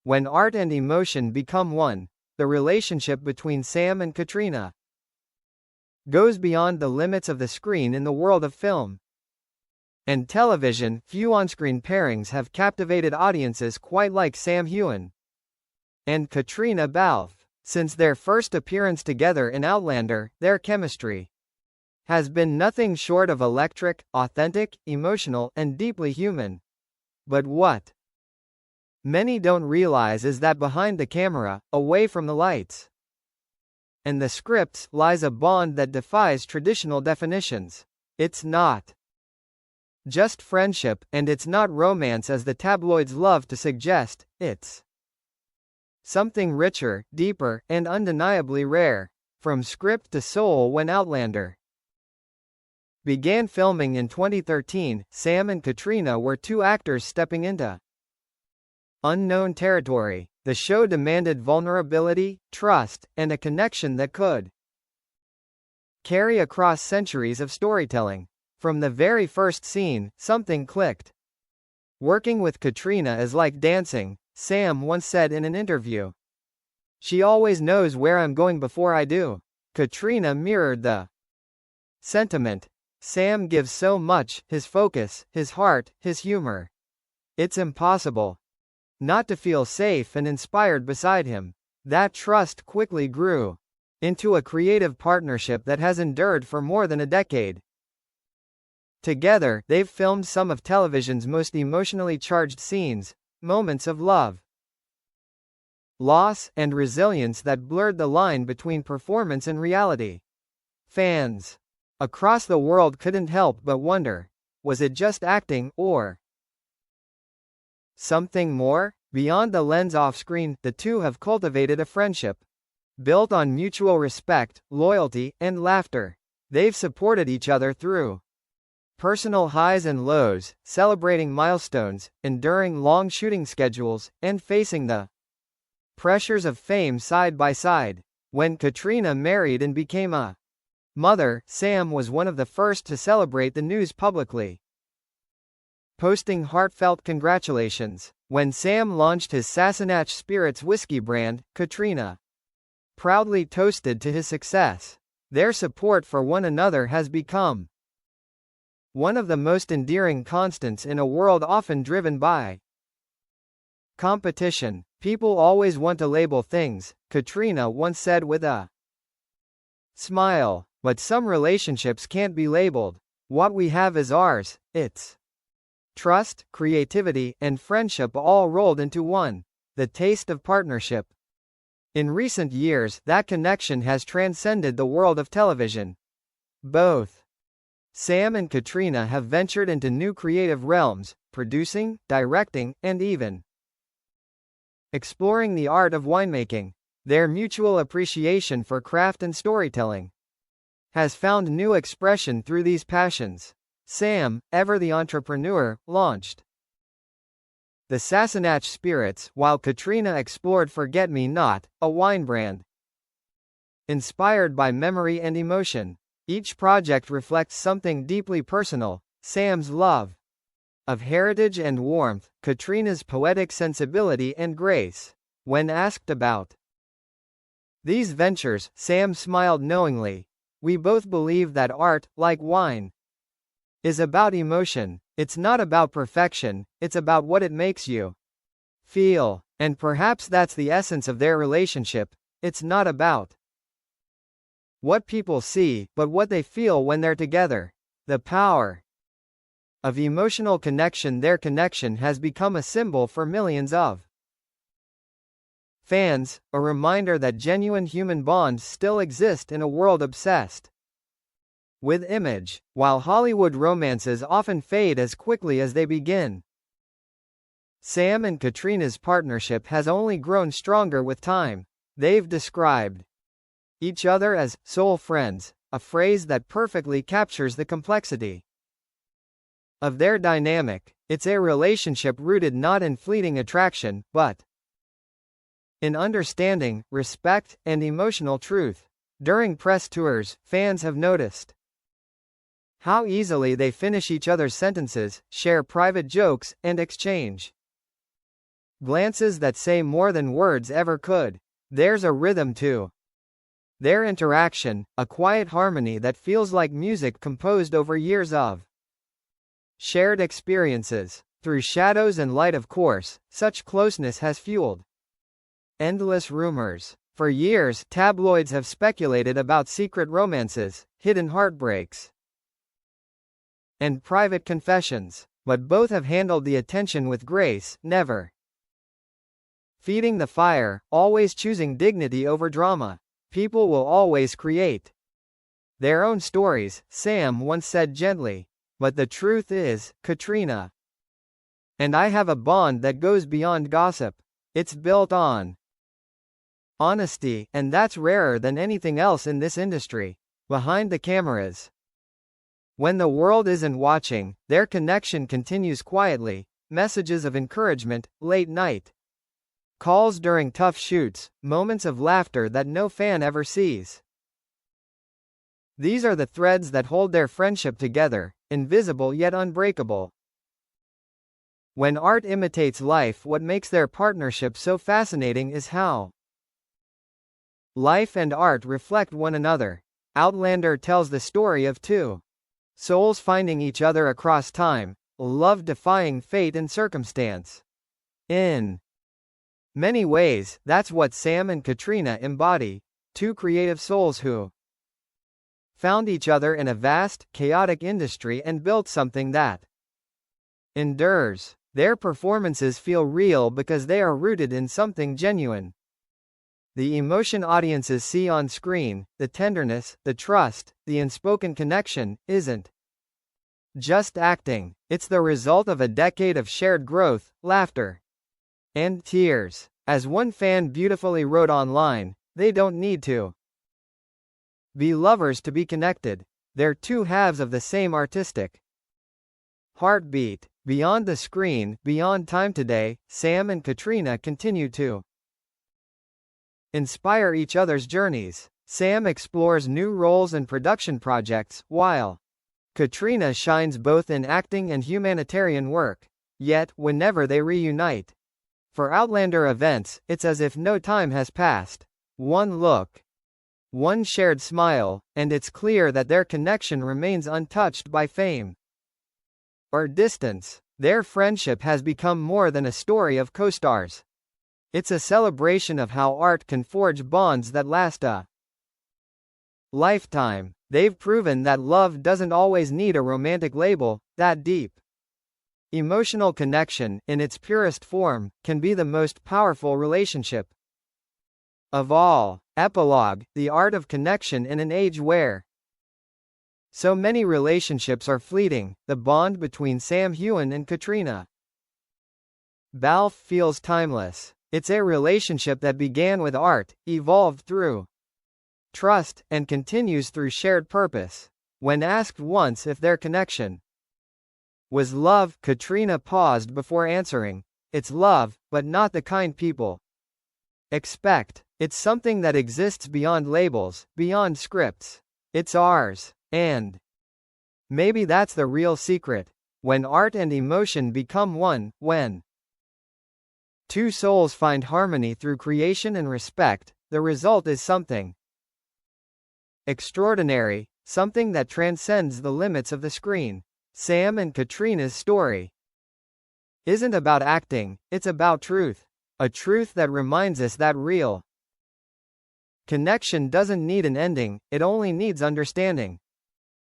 When art and emotion become one, the relationship between Sam and Caitriona goes beyond the limits of the screen in the world of film and television. Few on-screen pairings have captivated audiences quite like Sam Heughan and Caitriona Balfe. Since their first appearance together in Outlander, their chemistry has been nothing short of electric, authentic, emotional, and deeply human. But what many don't realize is that behind the camera, away from the lights and the scripts, lies a bond that defies traditional definitions. It's not just friendship, and it's not romance as the tabloids love to suggest. It's something richer, deeper, and undeniably rare. From script to soul. When Outlander began filming in 2013, Sam and Caitriona were two actors stepping into unknown territory. The show demanded vulnerability, trust, and a connection that could carry across centuries of storytelling. From the very first scene, something clicked. Working with Caitriona is like dancing, Sam once said in an interview. She always knows where I'm going before I do. Caitriona mirrored the sentiment. Sam gives so much, his focus, his heart, his humor. It's impossible not to feel safe and inspired beside him. That trust quickly grew into a creative partnership that has endured for more than a decade. Together, they've filmed some of television's most emotionally charged scenes, moments of love, loss, and resilience that blurred the line between performance and reality. Fans across the world couldn't help but wonder, was it just acting, or something more? Beyond the lens off-screen, the two have cultivated a friendship built on mutual respect, loyalty, and laughter. They've supported each other through personal highs and lows, celebrating milestones, enduring long shooting schedules, and facing the pressures of fame side by side. When Caitriona married and became a mother, Sam was one of the first to celebrate the news publicly, posting heartfelt congratulations. When Sam launched his Sassenach Spirits whiskey brand, Caitriona proudly toasted to his success. Their support for one another has become one of the most endearing constants in a world often driven by competition. People always want to label things, Caitriona once said with a smile. But some relationships can't be labeled. What we have is ours. It's trust, creativity, and friendship all rolled into one. The taste of partnership. In recent years, that connection has transcended the world of television. Both Sam and Caitriona have ventured into new creative realms, producing, directing, and even exploring the art of winemaking. Their mutual appreciation for craft and storytelling has found new expression through these passions. Sam, ever the entrepreneur, launched the Sassenach Spirits, while Caitriona explored Forget-Me-Not, a wine brand inspired by memory and emotion. Each project reflects something deeply personal: Sam's love of heritage and warmth, Caitriona's poetic sensibility and grace. When asked about these ventures, Sam smiled knowingly. We both believe that art, like wine, is about emotion. It's not about perfection, it's about what it makes you feel. And perhaps that's the essence of their relationship. It's not about what people see, but what they feel when they're together. The power of emotional connection. Their connection has become a symbol for millions of fans, a reminder that genuine human bonds still exist in a world obsessed with image, while Hollywood romances often fade as quickly as they begin. Sam and Caitriona's partnership has only grown stronger with time. They've described each other as soul friends, a phrase that perfectly captures the complexity of their dynamic. It's a relationship rooted not in fleeting attraction, but in understanding, respect, and emotional truth. During press tours, fans have noticed how easily they finish each other's sentences, share private jokes, and exchange Glances that say more than words ever could. There's a rhythm to their interaction, a quiet harmony that feels like music composed over years of shared experiences. Through shadows and light, of course, such closeness has fueled endless rumors. For years, tabloids have speculated about secret romances, hidden heartbreaks, and private confessions. But both have handled the attention with grace, never feeding the fire, always choosing dignity over drama. People will always create their own stories, Sam once said gently. But the truth is, Caitriona and I have a bond that goes beyond gossip. It's built on honesty, and that's rarer than anything else in this industry. Behind the cameras, when the world isn't watching, their connection continues quietly. Messages of encouragement, late night calls during tough shoots, moments of laughter that no fan ever sees. These are the threads that hold their friendship together, invisible yet unbreakable. When art imitates life, what makes their partnership so fascinating is how life and art reflect one another. Outlander tells the story of two souls finding each other across time, love defying fate and circumstance. In many ways, that's what Sam and Caitriona embody, two creative souls who found each other in a vast, chaotic industry and built something that endures. Their performances feel real because they are rooted in something genuine. The emotion audiences see on screen, the tenderness, the trust, the unspoken connection, isn't just acting. It's the result of a decade of shared growth, laughter, and tears. As one fan beautifully wrote online, they don't need to be lovers to be connected. They're two halves of the same artistic heartbeat. Beyond the screen, beyond time today, Sam and Caitriona continue to inspire each other's journeys. Sam explores new roles and production projects, while Caitriona shines both in acting and humanitarian work. Yet, whenever they reunite for Outlander events, it's as if no time has passed. One look, one shared smile, and it's clear that their connection remains untouched by fame or distance. Their friendship has become more than a story of co-stars. It's a celebration of how art can forge bonds that last a lifetime. They've proven that love doesn't always need a romantic label. That deep emotional connection, in its purest form, can be the most powerful relationship of all. Epilogue: the art of connection in an age where so many relationships are fleeting. The bond between Sam Heughan and Caitriona Balfe feels timeless. It's a relationship that began with art, evolved through trust, and continues through shared purpose. When asked once if their connection was love, Caitriona paused before answering. It's love, but not the kind people expect. It's something that exists beyond labels, beyond scripts. It's ours. And maybe that's the real secret. When art and emotion become one, when two souls find harmony through creation and respect, the result is something extraordinary, something that transcends the limits of the screen. Sam and Caitriona's story isn't about acting, it's about truth. A truth that reminds us that real connection doesn't need an ending, it only needs understanding.